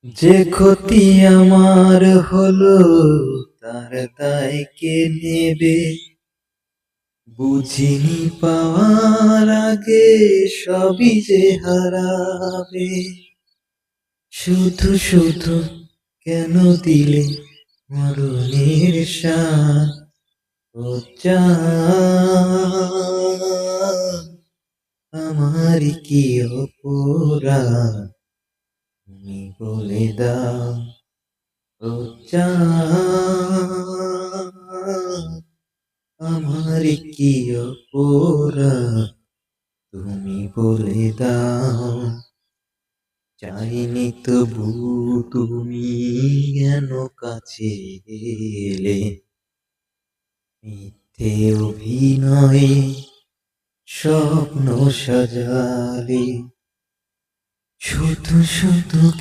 যে ক্ষতি আমার হলো তার দায় কে নেবে? বুঝিনি পাওয়ার আগে সবই যে হারাবে। শুধু শুধু কেন দিলে মরণের স্বাদ? ও জান, আমার কি অপরাধ তুমি বলে দাও। ও জান, আমার কি অপরাধ তুমি বলে দাও। চাইনি তবু তুমি কেন কাছে এলে? মিথ্যে অভিনয়ে স্বপ্ন সাজালে, শুধু শুধু